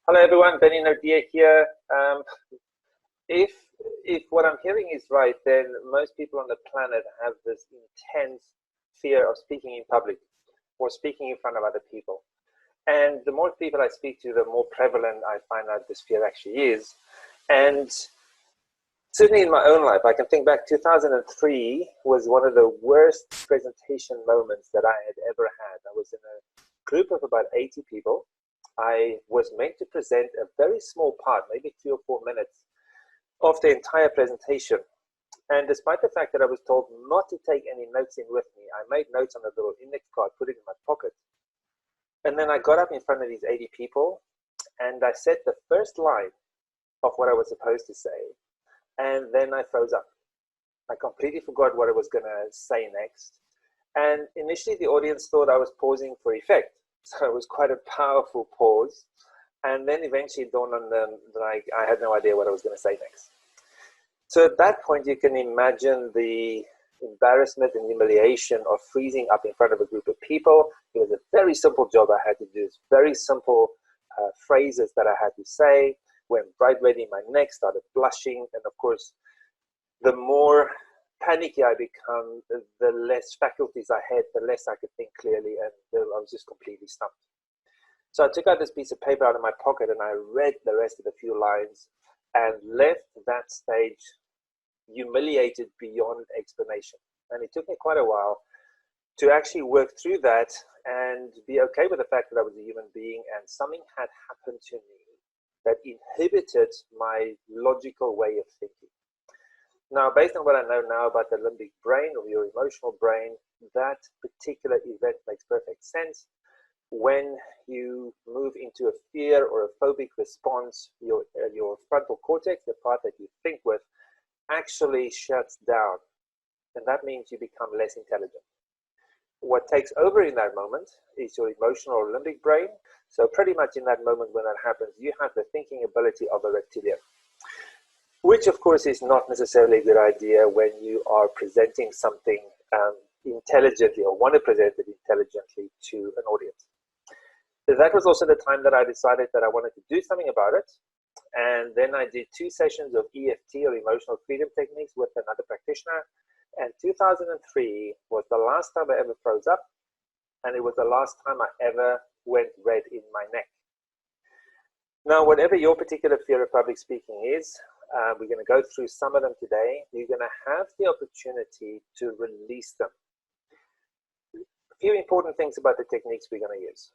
Hello everyone, Benny Nodia here. If what I'm hearing is right, then most people on the planet have this intense fear of speaking in public or speaking in front of other people. And the more people I speak to, the more prevalent I find out this fear actually is. And certainly in my own life, I can think back, 2003 was one of the worst presentation moments that I had ever had. I was in a group of about 80 people. I was meant to present a very small part, maybe 3 or 4 minutes of the entire presentation. And despite the fact that I was told not to take any notes in with me, I made notes on a little index card, put it in my pocket. And then I got up in front of these 80 people and I said the first line of what I was supposed to say. And then I froze up. I completely forgot what I was going to say next. And initially the audience thought I was pausing for effect. So it was quite a powerful pause. And then eventually it dawned on them, like, I had no idea what I was going to say next. So at that point, you can imagine the embarrassment and humiliation of freezing up in front of a group of people. It was a very simple job I had to do. It's very simple phrases that I had to say. Went bright red in my neck, started blushing. And of course, the more panicky I become, the less faculties I had, the less I could think clearly, and I was just completely stumped. So I took out this piece of paper out of my pocket and I read the rest of the few lines and left that stage humiliated beyond explanation. And it took me quite a while to actually work through that and be okay with the fact that I was a human being and something had happened to me that inhibited my logical way of thinking. Now, based on what I know now about the limbic brain or your emotional brain, that particular event makes perfect sense. When you move into a fear or a phobic response, your frontal cortex, the part that you think with, actually shuts down. And that means you become less intelligent. What takes over in that moment is your emotional or limbic brain. So pretty much in that moment when that happens, you have the thinking ability of a reptilian, which of course is not necessarily a good idea when you are presenting something intelligently or want to present it intelligently to an audience. That was also the time that I decided that I wanted to do something about it. And then I did 2 sessions of EFT or emotional freedom techniques with another practitioner. And 2003 was the last time I ever froze up. And it was the last time I ever went red in my neck. Now, whatever your particular fear of public speaking is, we're going to go through some of them today. You're going to have the opportunity to release them. A few important things about the techniques we're going to use.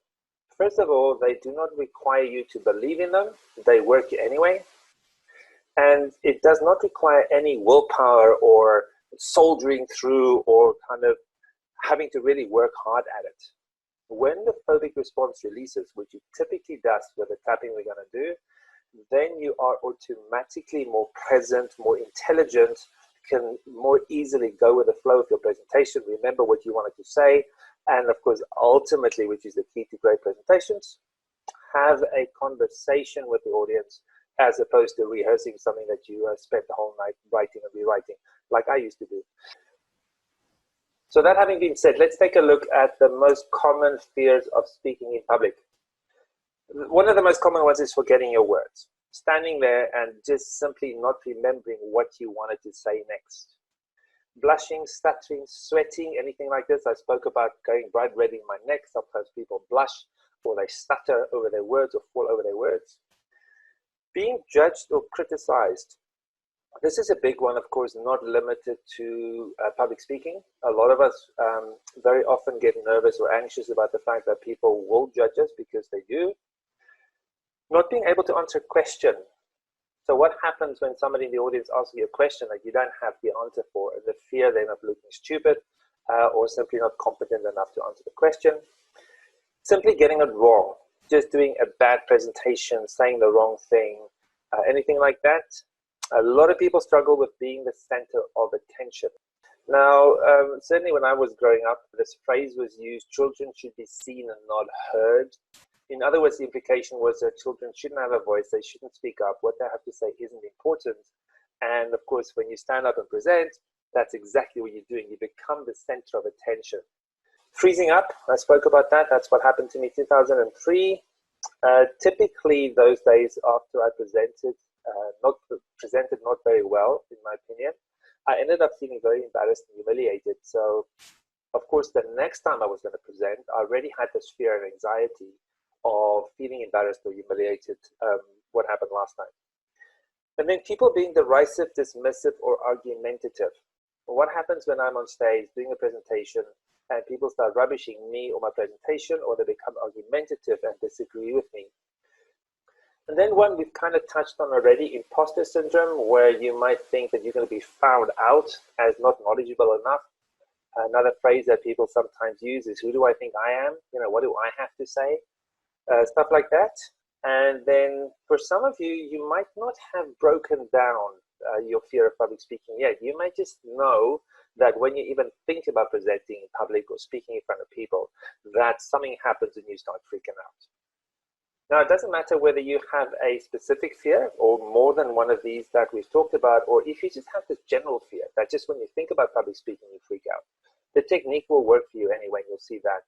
First of all, they do not require you to believe in them. They work anyway. And it does not require any willpower or soldiering through or kind of having to really work hard at it. When the phobic response releases, which it typically does with the tapping we're going to do, then you are automatically more present, more intelligent, can more easily go with the flow of your presentation, remember what you wanted to say, and of course, ultimately, which is the key to great presentations, have a conversation with the audience as opposed to rehearsing something that you spent the whole night writing and rewriting, like I used to do. So that having been said, let's take a look at the most common fears of speaking in public. One of the most common ones is forgetting your words. Standing there and just simply not remembering what you wanted to say next. Blushing, stuttering, sweating, anything like this. I spoke about going bright red in my neck. Sometimes people blush or they stutter over their words or fall over their words. Being judged or criticized. This is a big one, of course, not limited to public speaking. A lot of us very often get nervous or anxious about the fact that people will judge us because they do. Not being able to answer a question. So what happens when somebody in the audience asks you a question that you don't have the answer for, and the fear then of looking stupid or simply not competent enough to answer the question? Simply getting it wrong, just doing a bad presentation, saying the wrong thing, anything like that. A lot of people struggle with being the center of attention. Now, certainly when I was growing up, this phrase was used, children should be seen and not heard. In other words, the implication was that children shouldn't have a voice, they shouldn't speak up, what they have to say isn't important. And of course, when you stand up and present, that's exactly what you're doing. You become the center of attention. Freezing up, I spoke about that. That's what happened to me in 2003. Typically, those days after I presented, not very well, in my opinion, I ended up feeling very embarrassed and humiliated. So, of course, the next time I was going to present, I already had this fear and anxiety of feeling embarrassed or humiliated, what happened last time. And then people being derisive, dismissive, or argumentative. What happens when I'm on stage doing a presentation and people start rubbishing me or my presentation, or they become argumentative and disagree with me? And then one we've kind of touched on already, imposter syndrome, where you might think that you're going to be found out as not knowledgeable enough. Another phrase that people sometimes use is, who do I think I am? You know, what do I have to say? Stuff like that. And then for some of you, you might not have broken down your fear of public speaking yet. You might just know that when you even think about presenting in public or speaking in front of people, that something happens and you start freaking out. Now, it doesn't matter whether you have a specific fear or more than one of these that we've talked about, or if you just have this general fear that just when you think about public speaking, you freak out. The technique will work for you anyway, and you'll see that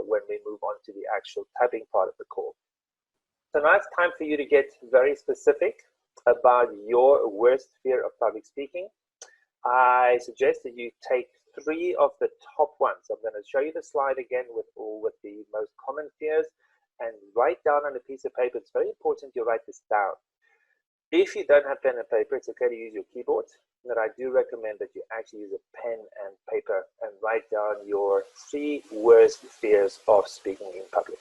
when we move on to the actual typing part of the call. So now it's time for you to get very specific about your worst fear of public speaking. I suggest that you take 3 of the top ones. I'm going to show you the slide again with the most common fears, and write down on a piece of paper. It's very important you write this down. If you don't have pen and paper, it's okay to use your keyboard. But I do recommend that you actually use a pen and paper and write down your 3 worst fears of speaking in public.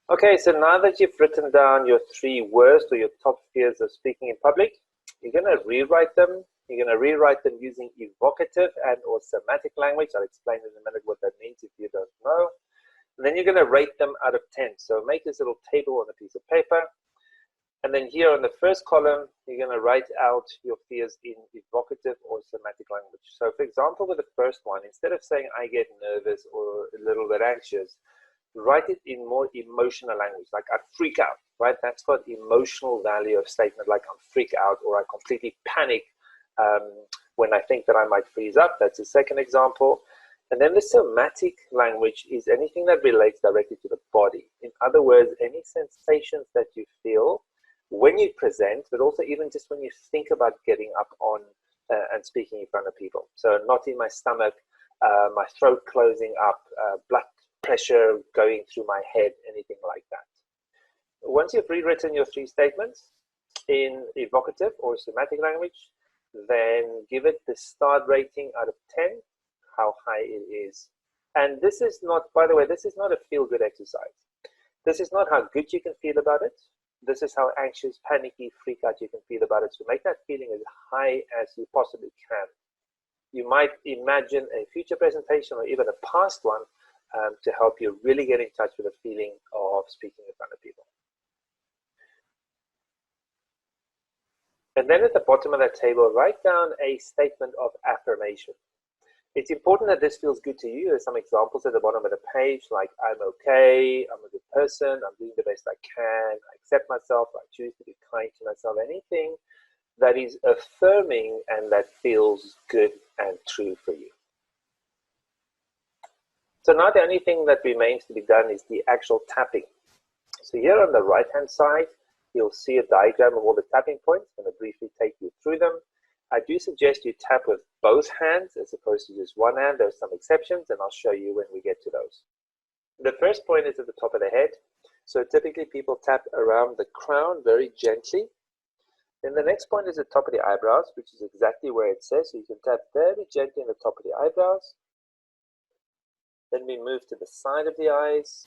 Okay, so now that you've written down your 3 worst or your top fears of speaking in public, you're going to rewrite them. You're going to rewrite them using evocative and or somatic language. I'll explain in a minute what that means if you don't know. And then you're going to rate them out of 10. So make this little table on a piece of paper. And then here on the first column, you're going to write out your fears in evocative or somatic language. So for example, with the first one, instead of saying I get nervous or a little bit anxious, write it in more emotional language, like I freak out, right? That's got emotional value of statement, like I'm freak out, or I completely panic when I think that I might freeze up. That's the second example. And then the somatic language is anything that relates directly to the body. In other words, any sensations that you feel when you present, but also even just when you think about getting up on and speaking in front of people. So knot in my stomach, my throat closing up, blood pressure going through my head, anything like that. Once you've rewritten your 3 statements in evocative or somatic language, then give it the start rating out of 10, how high it is. And this is not, by the way, this is not a feel-good exercise. This is not how good you can feel about it. This is how anxious, panicky, freak out you can feel about it. So make that feeling as high as you possibly can. You might imagine a future presentation or even a past one to help you really get in touch with the feeling of speaking in front of people. And then at the bottom of that table, write down a statement of affirmation. It's important that this feels good to you. There's some examples at the bottom of the page, like I'm okay, I'm a good person, I'm doing the best I can, I accept myself, I choose to be kind to myself. Anything that is affirming and that feels good and true for you. So now the only thing that remains to be done is the actual tapping. So here on the right-hand side, you'll see a diagram of all the tapping points. I'm going to briefly take you through them. I do suggest you tap with both hands as opposed to just one hand. There's some exceptions, and I'll show you when we get to those. The first point is at the top of the head. So typically people tap around the crown very gently. Then the next point is the top of the eyebrows, which is exactly where it says. So you can tap very gently on the top of the eyebrows. Then we move to the side of the eyes,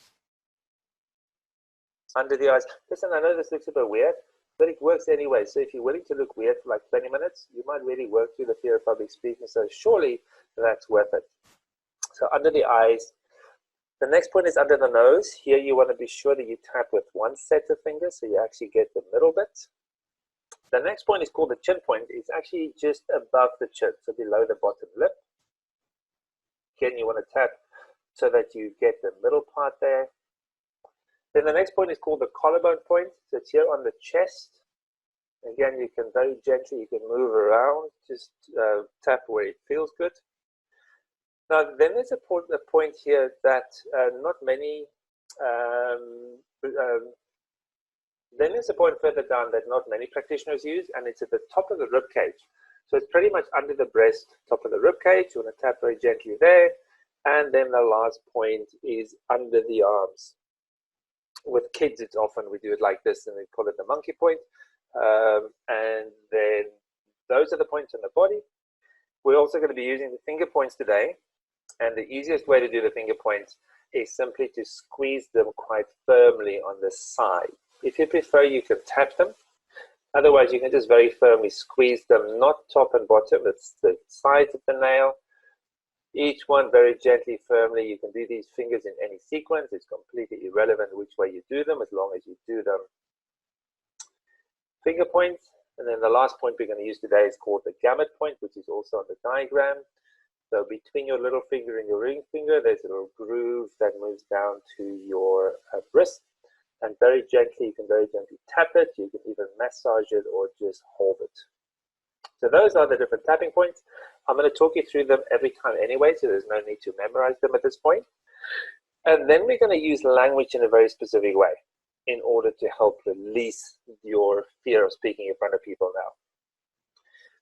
under the eyes. Listen, I know this looks a bit weird, but it works anyway. So if you're willing to look weird for like 20 minutes, you might really work through the fear of public speaking. So surely that's worth it. So under the eyes. The next point is under the nose. Here you want to be sure that you tap with one set of fingers so you actually get the middle bit. The next point is called the chin point. It's actually just above the chin, so below the bottom lip. Again, you want to tap so that you get the middle part there. Then the next point is called the collarbone point. So it's here on the chest. Again, you can very gently, you can move around, just tap where it feels good. Now, then there's a point here that not many, then there's a point further down that not many practitioners use, and it's at the top of the rib cage. So it's pretty much under the breast, top of the rib cage. You want to tap very gently there. And then the last point is under the arms. With kids, it's often we do it like this, and we call it the monkey point. And then those are the points on the body. We're also going to be using the finger points today. And the easiest way to do the finger points is simply to squeeze them quite firmly on the side. If you prefer, you can tap them. Otherwise, you can just very firmly squeeze them, not top and bottom, it's the sides of the nail. Each one very gently, firmly. You can do these fingers in any sequence. It's completely irrelevant which way you do them, as long as you do them. Finger points. And then the last point we're going to use today is called the gamut point, which is also on the diagram. So between your little finger and your ring finger, there's a little groove that moves down to your wrist. And very gently, you can very gently tap it. You can even massage it or just hold it. So those are the different tapping points. I'm going to talk you through them every time anyway, so there's no need to memorize them at this point. And then we're going to use language in a very specific way in order to help release your fear of speaking in front of people now.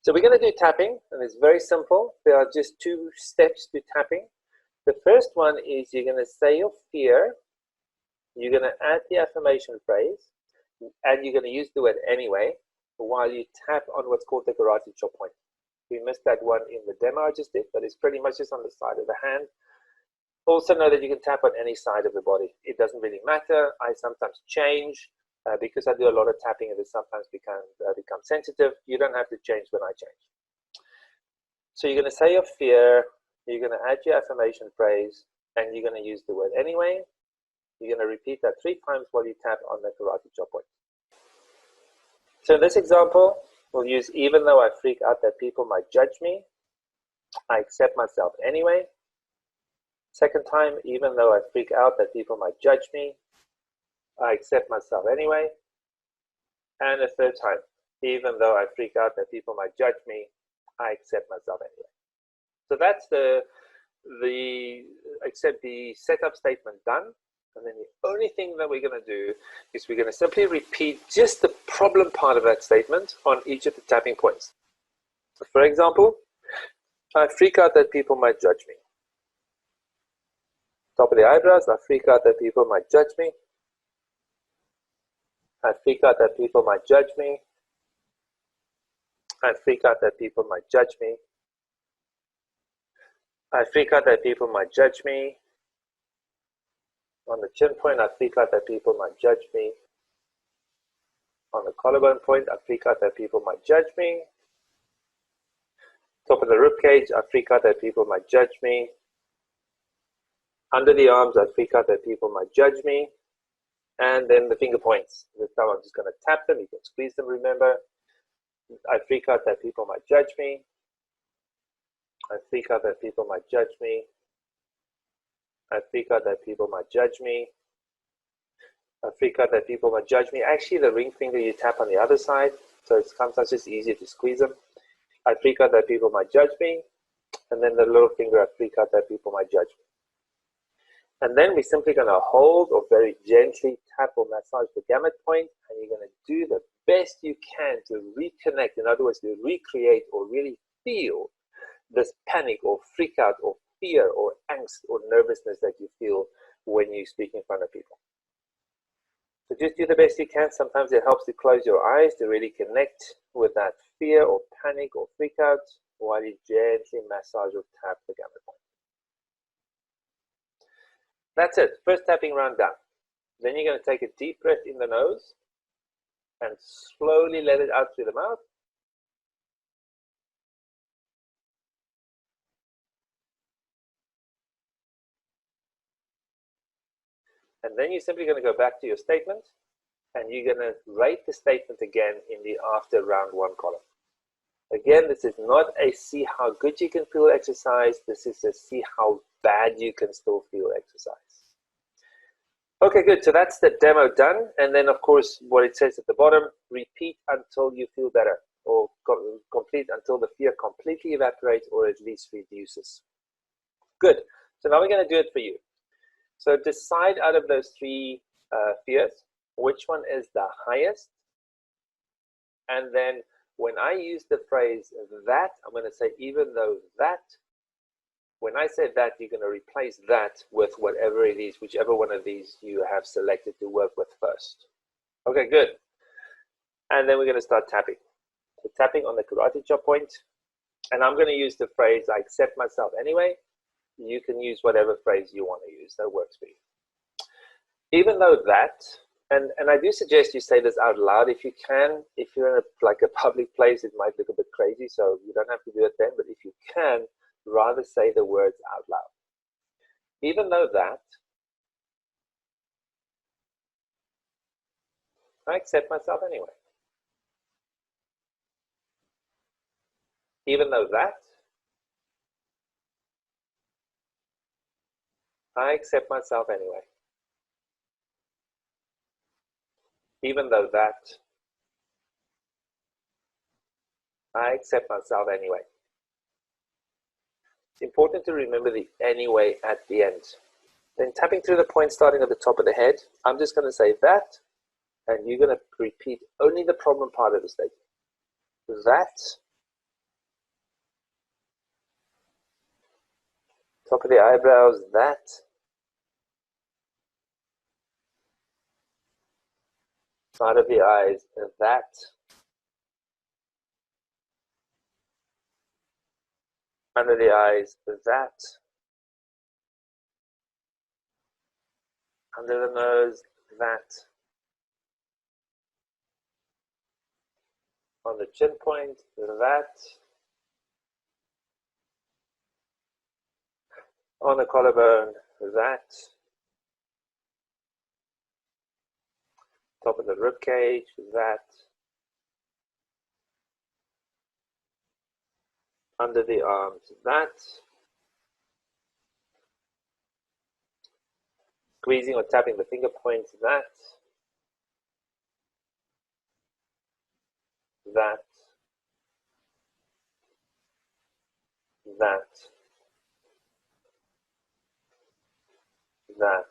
So we're going to do tapping, and it's very simple. There are just 2 steps to tapping. The first one is you're going to say your fear. You're going to add the affirmation phrase, and you're going to use the word anyway while you tap on what's called the karate chop point. We missed that one in the demo I just did, but it's pretty much just on the side of the hand. Also know that you can tap on any side of the body. It doesn't really matter. I sometimes change because I do a lot of tapping and it sometimes become sensitive. You don't have to change when I change. So you're going to say your fear, you're going to add your affirmation phrase, and you're going to use the word anyway. You're going to repeat that 3 times while you tap on the karate chop point. So in this example, we'll use even though I freak out that people might judge me, I accept myself anyway. Second time, even though I freak out that people might judge me, I accept myself anyway. And the third time, even though I freak out that people might judge me, I accept myself anyway. So that's the setup statement done. And then the only thing that we're going to do is we're going to simply repeat just the problem part of that statement on each of the tapping points. So for example, I freak out that people might judge me. Top of the eyebrows, I freak out that people might judge me. I freak out that people might judge me. I freak out that people might judge me. I freak out that people might judge me. On the chin point, I freak out that people might judge me. On the collarbone point, I freak out that people might judge me. Top of the rib cage, I freak out that people might judge me. Under the arms, I freak out that people might judge me. And then the finger points. This time I'm just going to tap them. You can squeeze them, remember. I freak out that people might judge me. I freak out that people might judge me. I freak out that people might judge me. I freak out that people might judge me. Actually, the ring finger you tap on the other side, so it's sometimes just easier to squeeze them. I freak out that people might judge me. And then the little finger, I freak out that people might judge me. And then we're simply going to hold or very gently tap or massage the gamut point, and you're going to do the best you can to reconnect, in other words, to recreate or really feel this panic or freak out or fear or angst or nervousness that you feel when you speak in front of people. So just do the best you can. Sometimes it helps to close your eyes to really connect with that fear or panic or freak out while you gently massage or tap the gamut point. That's it. First tapping round done. Then you're going to take a deep breath in the nose and slowly let it out through the mouth. And then you're simply going to go back to your statement, and you're going to rate the statement again in the after round 1 column. Again, this is not a see how good you can feel exercise. This is a see how bad you can still feel exercise. Okay, good. So that's the demo done. And then, of course, what it says at the bottom, repeat until you feel better, or complete until the fear completely evaporates or at least reduces. Good. So now we're going to do it for you. So decide out of those three fears, which one is the highest. And then when I use the phrase that, I'm going to say, even though that, when I say that, you're going to replace that with whatever it is, whichever one of these you have selected to work with first. Okay, good. And then we're going to start tapping. So tapping on the karate chop point. And I'm going to use the phrase, I accept myself anyway. You can use whatever phrase you want to use that works for you. Even though that, and I do suggest you say this out loud if you can. If you're in a public place, it might look a bit crazy, so you don't have to do it then. But if you can, rather say the words out loud. Even though that, I accept myself anyway. Even though that, I accept myself anyway. Even though that, I accept myself anyway. It's important to remember the anyway at the end. Then tapping through the point starting at the top of the head, I'm just going to say that, and you're going to repeat only the problem part of the statement. That, top of the eyebrows, that, side of the eyes, that, under the eyes, that, under the nose, that, on the chin point, that, on the collarbone, that, top of the rib cage, that, under the arms, that, squeezing or tapping the finger points, that, that, that, that,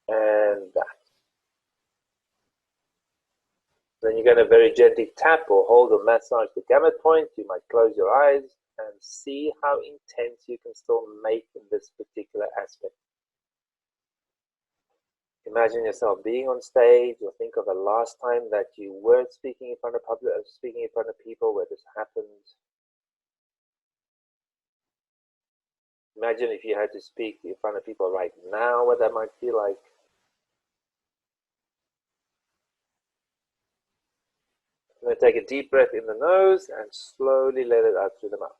and that. Then you're going to very gently tap or hold or massage the gamut point. You might close your eyes and see how intense you can still make this particular aspect. Imagine yourself being on stage, or think of the last time that you weren't speaking in front of people where this happened. Imagine if you had to speak in front of people right now, what that might feel like. I'm going to take a deep breath in the nose and slowly let it out through the mouth.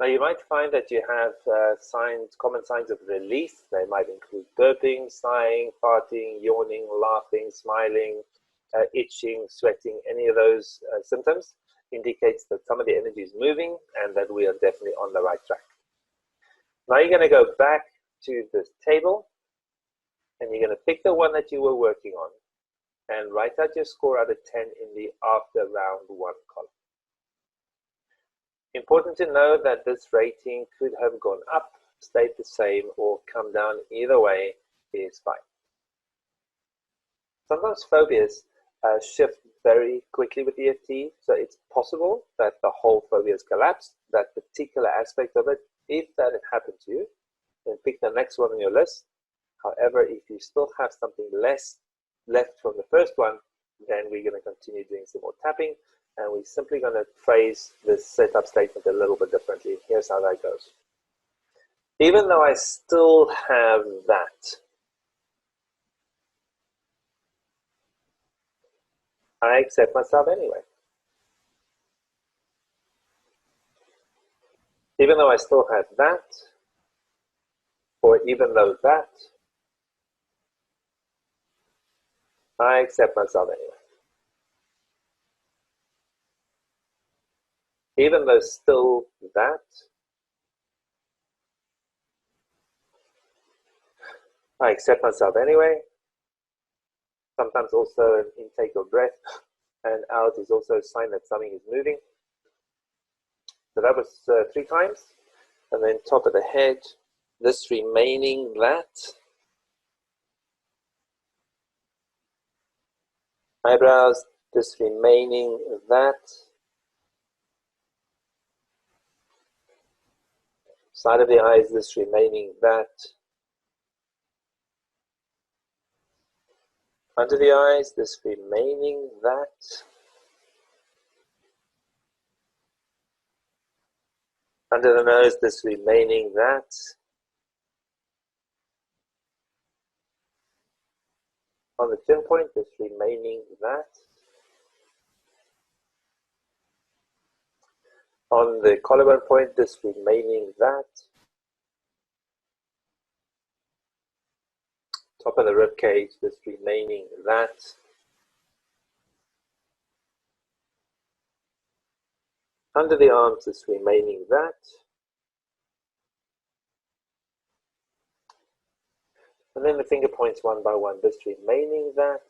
Now you might find that you have common signs of release. They might include burping, sighing, farting, yawning, laughing, smiling, itching, sweating. Any of those symptoms indicates that some of the energy is moving and that we are definitely on the right track. Now you're going to go back to this table and you're going to pick the one that you were working on and write out your score out of 10 in the after round 1 column. Important to know that this rating could have gone up, stayed the same, or come down. Either way is fine. Sometimes phobias shift very quickly with EFT, so it's possible that the whole phobia has collapsed, that particular aspect of it. If that had happened to you, then pick the next one on your list. However, if you still have something less left from the first one, then we're going to continue doing some more tapping, and we're simply going to phrase this setup statement a little bit differently. Here's how that goes. Even though I still have that, I accept myself anyway. Even though I still have that, or even though that, I accept myself anyway. Even though still that, I accept myself anyway. Sometimes also an intake of breath and out is also a sign that something is moving. So that was 3 times. And then top of the head, this remaining that. Eyebrows, this remaining that. Side of the eyes, this remaining that. Under the eyes, this remaining that. Under the nose, this remaining that. On the chin point, this remaining that. On the collarbone point, this remaining that. Top of the rib cage, this remaining that. Under the arms, this remaining that. And then the finger points one by one, this remaining that.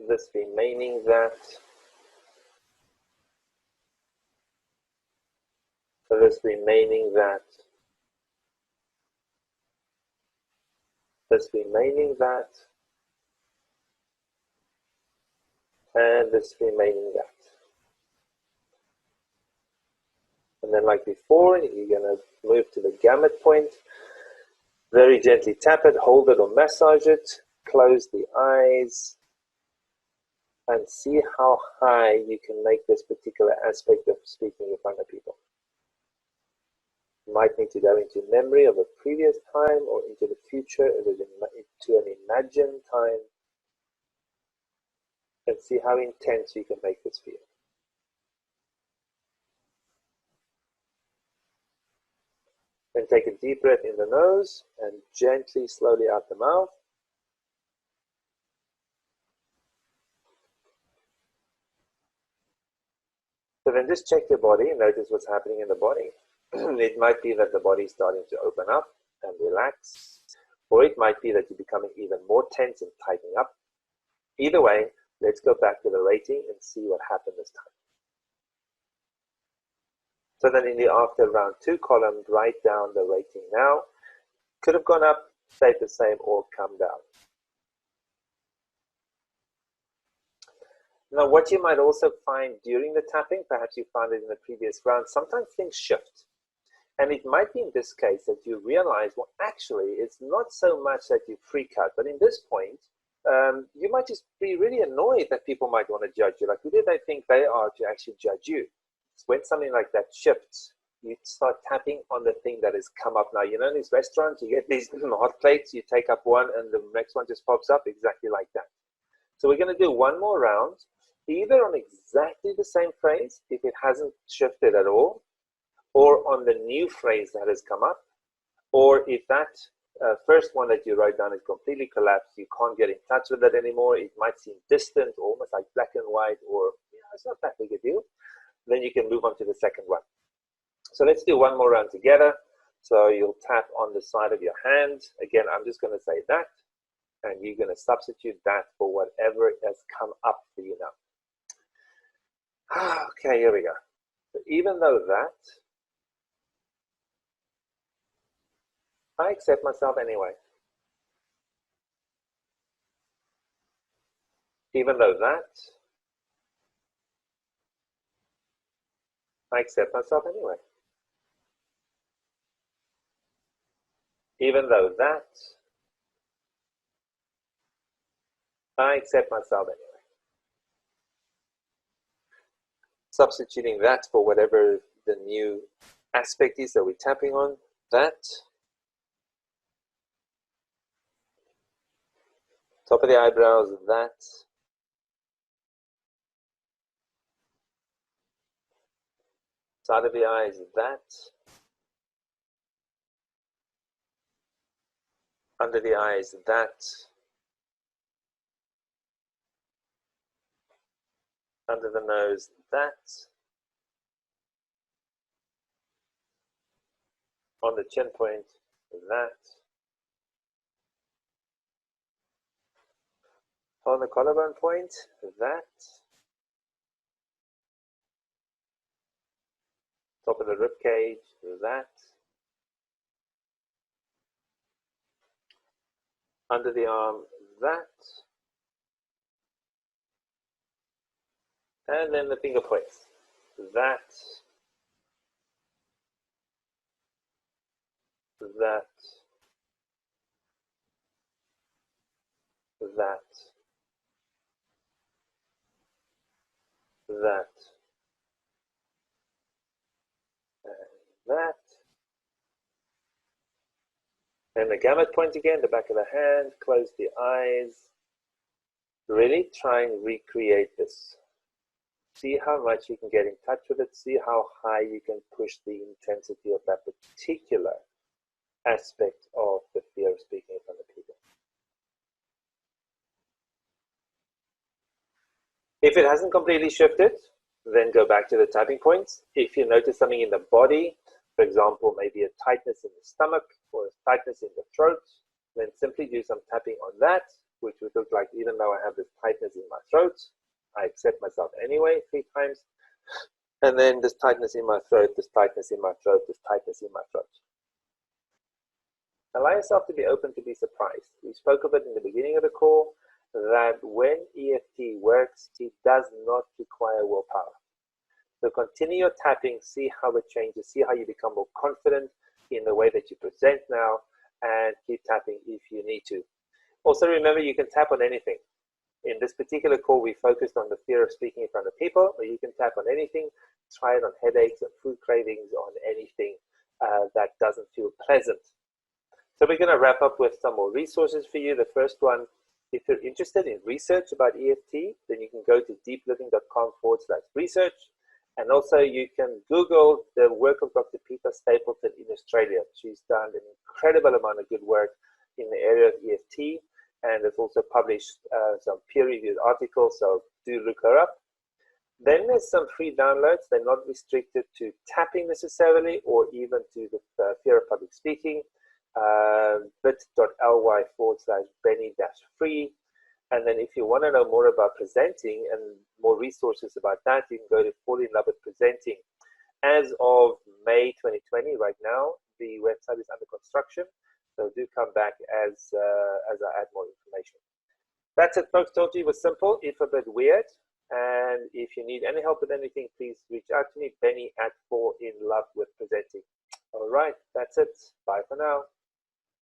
This remaining that. This remaining that. This remaining that. And this remaining that. And then like before, you're going to move to the gamut point. Very gently tap it, hold it or massage it. Close the eyes. And see how high you can make this particular aspect of speaking in front of people. You might need to go into memory of a previous time or into the future, into an imagined time. And see how intense you can make this feel. Then take a deep breath in the nose and gently, slowly out the mouth. So then just check your body and notice what's happening in the body. It might be that the body is starting to open up and relax, or it might be that you're becoming even more tense and tightening up. Either way, let's go back to the rating and see what happened this time. So then in the after round 2 column, write down the rating now. Could have gone up, stayed the same, or come down. Now, what you might also find during the tapping, perhaps you found it in the previous round, sometimes things shift. And it might be in this case that you realize, well, actually, it's not so much that you freak out, but in this point, you might just be really annoyed that people might want to judge you. Like, who do they think they are to actually judge you? So when something like that shifts, you start tapping on the thing that has come up. Now, you know, in these restaurants, you get these hot plates, you take up one and the next one just pops up exactly like that. So we're going to do one more round, either on exactly the same phrase, if it hasn't shifted at all, or on the new phrase that has come up, or if that first one that you wrote down is completely collapsed, you can't get in touch with it anymore, it might seem distant, almost like black and white, or it's not that big a deal, then you can move on to the second one. So let's do one more round together. So you'll tap on the side of your hand. Again, I'm just going to say that, and you're going to substitute that for whatever has come up for you now. Okay, here we go. So even though that, I accept myself anyway. Even though that, I accept myself anyway. Even though that, I accept myself anyway. Substituting that for whatever the new aspect is that we're tapping on, that. Top of the eyebrows, that. Side of the eyes, that. Under the eyes, that. Under the nose, that. On the chin point, that. On the collarbone point, that. Top of the rib cage, that. Under the arm, that. And then the finger points, that. That. That. That. And that. And the gamut point again, the back of the hand, close the eyes. Really try and recreate this. See how much you can get in touch with it. See how high you can push the intensity of that particular aspect of the fear of speaking in front of people. If it hasn't completely shifted, then go back to the tapping points. If you notice something in the body, for example, maybe a tightness in the stomach or a tightness in the throat, then simply do some tapping on that, which would look like, even though I have this tightness in my throat, I accept myself anyway 3 times. And then this tightness in my throat, this tightness in my throat, this tightness in my throat. Allow yourself to be open to be surprised. We spoke of it in the beginning of the call, that when EFT works, it does not require willpower. So continue your tapping, see how it changes, see how you become more confident in the way that you present now, and keep tapping if you need to. Also remember, you can tap on anything. In this particular call, we focused on the fear of speaking in front of people, but you can tap on anything. Try it on headaches, on food cravings, on anything that doesn't feel pleasant. So we're going to wrap up with some more resources for you. The first one, if you're interested in research about EFT, then you can go to deepliving.com/research. And also you can Google the work of Dr. Peter Stapleton in Australia. She's done an incredible amount of good work in the area of EFT, and has also published some peer-reviewed articles, so do look her up. Then there's some free downloads. They're not restricted to tapping necessarily, or even to the fear of public speaking. bit.ly/Benny-free. And then if you want to know more about presenting and more resources about that, you can go to Fall in Love with Presenting. As of May 2020, right now, the website is under construction. So do come back as I add more information. That's it, folks. Told you it was simple, if a bit weird. And if you need any help with anything, please reach out to me, Benny at Fall in Love with Presenting. All right, that's it. Bye for now.